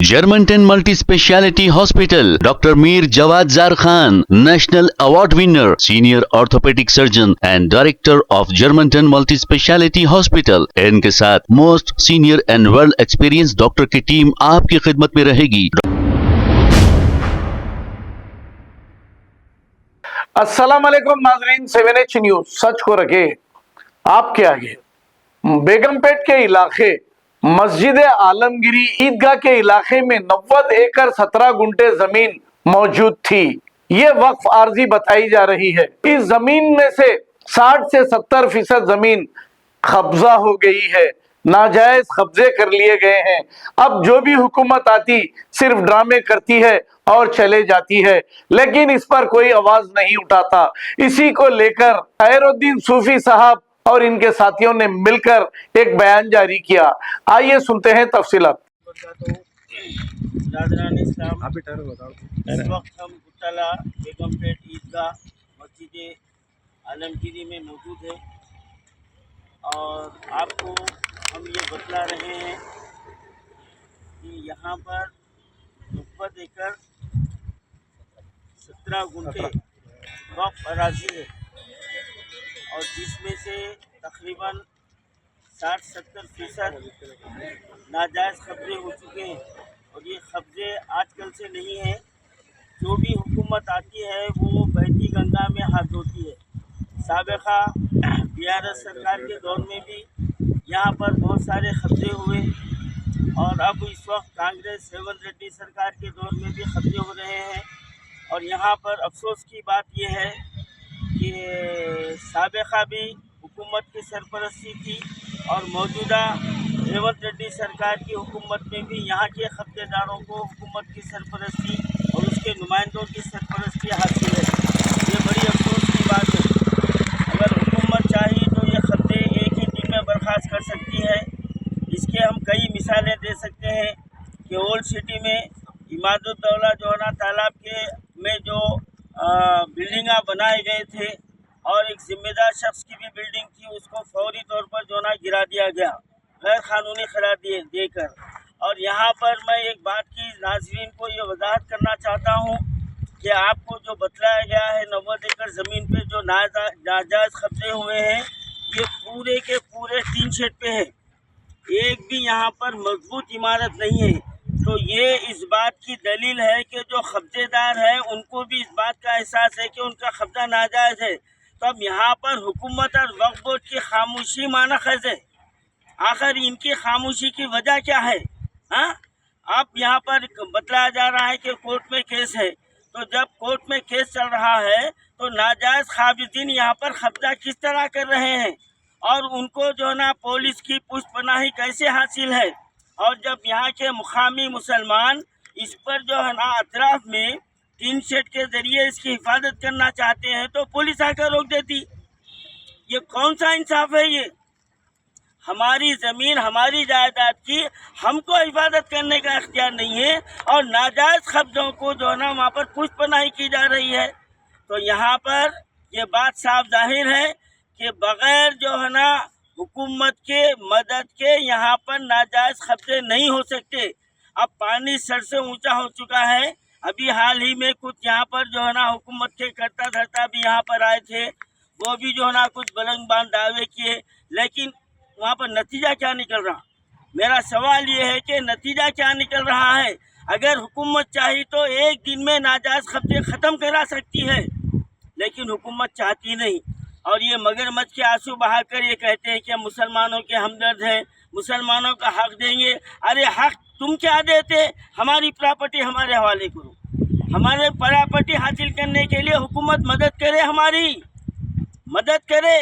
Germantown Multi-Speciality Hospital, Dr. Mir Jawad Zar Khan, National Award winner, Senior Orthopedic Surgeon and Director of Germantown Multi-Speciality Hospital. इनके साथ most senior and well experience doctor की team आपकी खिदमत में रहेगी। अस्सलाम वालेकुम नाजरीन, 7H न्यूज सच को रखे आपके आगे। बेगमपेट के इलाके मस्जिद आलमगिरी ईदगाह के इलाके में 90 एकड़ 17 गुंठे जमीन मौजूद थी। ये वक्फ आर्जी बताई जा रही है। इस जमीन में से 60 से 70% जमीन कब्जा हो गई है, नाजायज कब्जे कर लिए गए हैं। अब जो भी हुकूमत आती सिर्फ ड्रामे करती है और चले जाती है, लेकिन इस पर कोई आवाज नहीं उठाता। इसी को लेकर खैरुद्दीन सूफी साहब और इनके साथियों ने मिलकर एक बयान जारी किया। आइए सुनते हैं तफसीलात। इस वक्त हम गुट्टाला बेगमपेट ईदगाह मस्जिद आलमगिरी में मौजूद है और आपको हम ये बतला रहे हैं कि यहाँ पर 90 एकड़ 17 गुंठे वक्फ अराजी है और जिसमें से तकरीबन 60-70% नाजायज़ कब्जे हो चुके हैं। और ये कब्जे आजकल से नहीं है, जो भी हुकूमत आती है वो बहती गंगा में हाथ धोती है। साबिक़ा BRS सरकार के दौर में भी यहाँ पर बहुत सारे कब्जे हुए और अब इस वक्त कांग्रेस रेवंत रेड्डी सरकार के दौर में भी कब्जे हो रहे हैं। और यहाँ पर अफसोस की बात यह है कि साबिक़ा भी हुकूमत की सरपरस्ती थी और मौजूदा रेवंत रेड्डी सरकार की हुकूमत में भी यहाँ के कब्जेदारों को हुकूमत की सरपरस्ती और उसके नुमाइंदों की सरपरस्ती हासिल है। ये बड़ी अफसोस की बात है। अगर हुकूमत चाही तो ये कब्जे एक ही दिन में बर्खास्त कर सकती है। इसके हम कई मिसालें दे सकते हैं कि ओल्ड सिटी में इमादुद्दौला जो है ना तालाब के में जो बिल्डिंगा बनाए गए थे और एक जिम्मेदार शख्स की भी बिल्डिंग थी, उसको फौरी तौर पर जो ना गिरा दिया गया गैर कानूनी करार देकर। और यहाँ पर मैं एक बात की नाज़रीन को ये वजाहत करना चाहता हूँ कि आपको जो बतलाया गया है 90 एकड़ ज़मीन पे जो नाजायज़ कब्जे हुए हैं, ये पूरे के पूरे टीन शेड पे है। एक भी यहाँ पर मजबूत इमारत नहीं है। तो ये इस बात की दलील है कि जो कब्जेदार है उनको भी इस बात का एहसास है कि उनका कब्जा नाजायज़ है। तो अब यहाँ पर हुकूमत और वक्फ बोर्ड की खामोशी माना खैज़ है। आखिर इनकी खामोशी की वजह क्या है? हाँ, अब यहाँ पर बतलाया जा रहा है कि कोर्ट में केस है। तो जब कोर्ट में केस चल रहा है तो नाजायज़ काबिज़ीन यहाँ पर कब्जा किस तरह कर रहे हैं और उनको जो है ना पुलिस की पुष्पनाही कैसे हासिल है? और जब यहाँ के मुकामी मुसलमान इस पर जो है ना अतराफ में टीन शेड के ज़रिए इसकी हिफाजत करना चाहते हैं तो पुलिस आकर रोक देती। ये कौन सा इंसाफ है? ये हमारी ज़मीन हमारी जायदाद की हमको हिफाजत करने का इख्तियार नहीं है और नाजायज़ कब्जों को जो है ना वहाँ पर पुष्पनाही की जा रही है। तो यहाँ पर ये बात साफ जाहिर है कि बग़ैर जो है ना हुकूमत के मदद के यहाँ पर नाजायज़ कब्जे नहीं हो सकते। अब पानी सर से ऊंचा हो चुका है। अभी हाल ही में कुछ यहाँ पर जो है ना हुकूमत के करता धरता भी यहाँ पर आए थे, वो भी जो है ना कुछ बुलंद बांध दावे किए, लेकिन वहाँ पर नतीजा क्या निकल रहा? मेरा सवाल ये है कि नतीजा क्या निकल रहा है? अगर हुकूमत चाही तो एक दिन में नाजायज़ कब्जे ख़त्म करा सकती है, लेकिन हुकूमत चाहती नहीं। और ये मगरमच्छ के आंसू बहाकर ये कहते हैं कि मुसलमानों के हमदर्द हैं, मुसलमानों का हक देंगे। अरे हक तुम क्या देते? हमारी प्रॉपर्टी हमारे हवाले करो। हमारे प्रॉपर्टी हासिल करने के लिए हुकूमत मदद करे, हमारी मदद करे।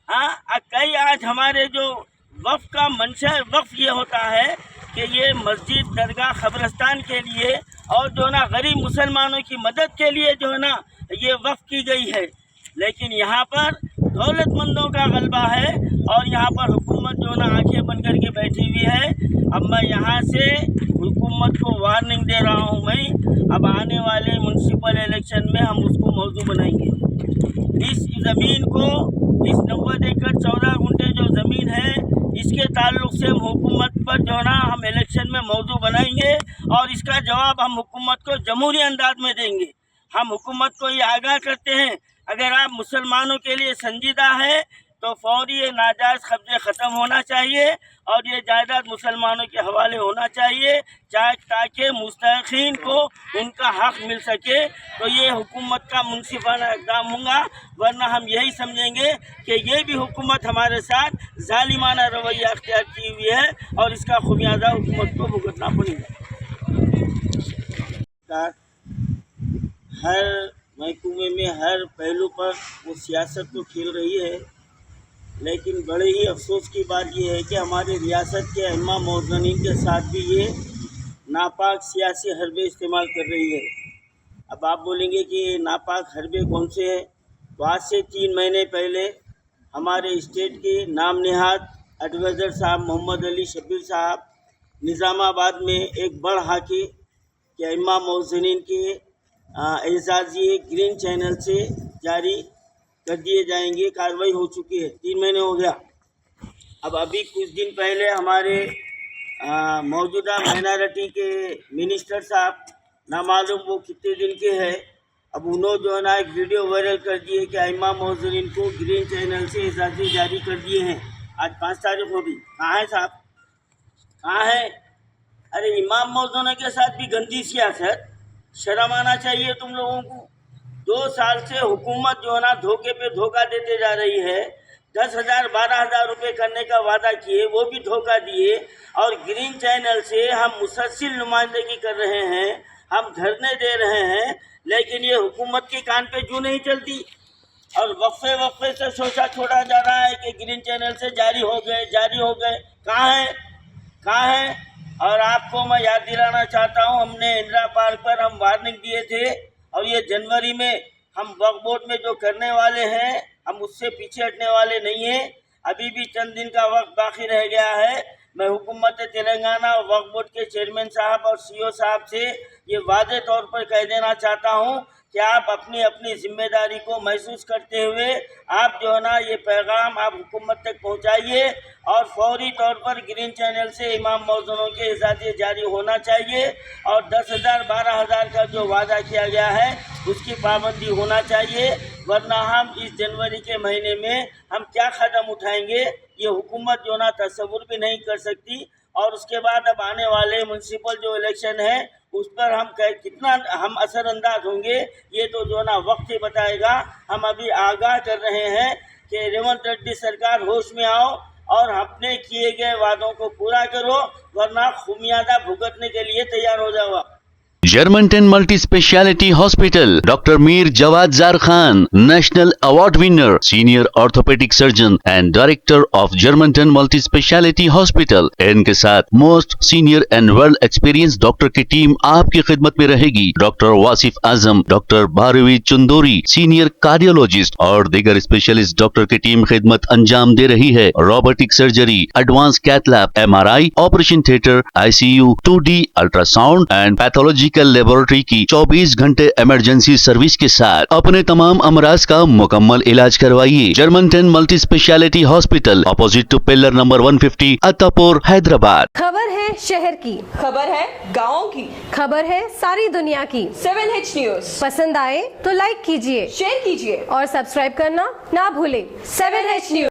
हाँ, कई आज हमारे जो वक्फ का मंशा वक्फ ये होता है कि ये मस्जिद दरगाह कब्रस्तान के लिए और जो ना गरीब मुसलमानों की मदद के लिए जो है ना ये वक्फ की गई है। लेकिन यहाँ पर दौलतमंदों का गलबा है और यहाँ पर हुकूमत जो ना आंखें बंद करके बैठी हुई है। अब मैं यहाँ से हुकूमत को वार्निंग दे रहा हूँ, मैं अब आने वाले म्यूनसिपल इलेक्शन में हम उसको मौजू बनाएंगे। इस ज़मीन को, इस 90 एकड़ 14 गुंठे जो ज़मीन है, इसके ताल्लुक से हम हुकूमत पर जो ना हम इलेक्शन में मौजू बनाएंगे और इसका जवाब हम हुकूमत को जमहूरी अंदाज में देंगे। हम हुकूमत को ये आगाह करते हैं, अगर आप मुसलमानों के लिए संजीदा है तो फौरी ये नाजायज़ कब्जे ख़त्म होना चाहिए और ये जायदाद मुसलमानों के हवाले होना चाहिए, ताकि मुस्तहिक़ीन को उनका हक़ मिल सके। तो ये हुकूमत का मुनसिफाना इक़दाम होगा, वरना हम यही समझेंगे कि ये भी हुकूमत हमारे साथ ज़ालिमाना रवैया अख्तियार की हुई है और इसका खुमियाजा हुकूमत को भुगतना पड़ेगा। हर महकमे में हर पहलू पर वो सियासत तो खेल रही है, लेकिन बड़े ही अफसोस की बात यह है कि हमारी रियासत के अइम्मा मौज़ूनीन के साथ भी ये नापाक सियासी हरबे इस्तेमाल कर रही है। अब आप बोलेंगे कि नापाक हरबे कौन से हैं? तो आज से 3 महीने पहले हमारे स्टेट के नाम नेहाद एडवाइज़र साहब मोहम्मद अली शब्बीर साहब निज़ामाबाद में एक बड़ हाकी के अइम्मा मौज़ूनीन के एजाज़िए ग्रीन चैनल से जारी कर दिए जाएंगे। कार्रवाई हो चुकी है, 3 महीने हो गया। अब अभी कुछ दिन पहले हमारे मौजूदा माइनॉरिटी के मिनिस्टर साहब, ना मालूम वो कितने दिन के हैं, अब उन्होंने जो है ना एक वीडियो वायरल कर दिए कि अइम्मा मौज़ूनीन को ग्रीन चैनल से एजाज़ी जारी कर दिए हैं। आज 5 तारीख होगी। कहाँ है साहब, कहाँ है? अरे इमाम मौज़ूनी के साथ भी गंदी सियासत, शर्म आना चाहिए तुम लोगों को। 2 साल से हुकूमत जो है ना धोखे पे धोखा देते जा रही है। 10,000 12,000 रुपये करने का वादा किए, वो भी धोखा दिए। और ग्रीन चैनल से हम मुसलसिल नुमाइंदगी कर रहे हैं, हम धरने दे रहे हैं, लेकिन ये हुकूमत के कान पे जू नहीं चलती। और वक्फे से शोशा छोड़ा जा रहा है कि ग्रीन चैनल से जारी हो गए। कहाँ है? और आपको मैं याद दिलाना चाहता हूँ, हमने इंदिरा पार्क पर हम वार्निंग दिए थे, और ये जनवरी में हम वक्फ बोर्ड में जो करने वाले हैं, हम उससे पीछे हटने वाले नहीं हैं। अभी भी चंद दिन का वक्त बाकी रह गया है। मैं हुकूमत तेलंगाना और वक्फ बोर्ड के चेयरमैन साहब और सीईओ साहब से ये वादे तौर पर कह देना चाहता हूँ कि आप अपनी जिम्मेदारी को महसूस करते हुए आप जो है ना ये पैगाम आप हुकूमत तक पहुँचाइए और फौरी तौर पर ग्रीन चैनल से इमाम मौज़ूनों के एजाज़े जारी होना चाहिए और 10,000 12,000 का जो वादा किया गया है उसकी पाबंदी होना चाहिए। वरना हम इस जनवरी के महीने में हम क्या कदम उठाएंगे ये हुकूमत जो ना तस्वुर भी नहीं कर सकती। और उसके बाद अब आने वाले म्युनिसिपल जो इलेक्शन है उस पर हम कितना हम असरअंदाज होंगे ये तो जो ना वक्त ही बताएगा। हम अभी आगाह कर रहे हैं कि रेवंत रेड्डी सरकार होश में आओ और अपने किए गए वादों को पूरा करो, वरना खुमियाजा भुगतने के लिए तैयार हो जाओ। Germantown Multi Speciality Hospital, Dr. Mir Jawad Zar Khan, National Award winner, Senior Orthopedic Surgeon and Director of Germantown Multi Speciality Hospital. इनके साथ most senior and world experience doctor की टीम आपकी खिदमत में रहेगी। Doctor Wasif Azam, doctor Bharvi Chandori, senior cardiologist और दीगर specialist doctor की टीम खिदमत अंजाम दे रही है। Robotic surgery, advance cath lab, MRI, operation theatre, ICU, 2D ultrasound and pathology laboratory की 24 घंटे इमरजेंसी सर्विस के साथ अपने तमाम अमराज का मुकम्मल इलाज करवाइए। Germanten multi speciality hospital, opposite to pillar number 150, Attapur, Hyderabad. खबर है शहर की, खबर है गाँव की, खबर है सारी दुनिया की। 7H न्यूज पसंद आए तो लाइक कीजिए, शेयर कीजिए और सब्सक्राइब करना ना भूले। 7H news.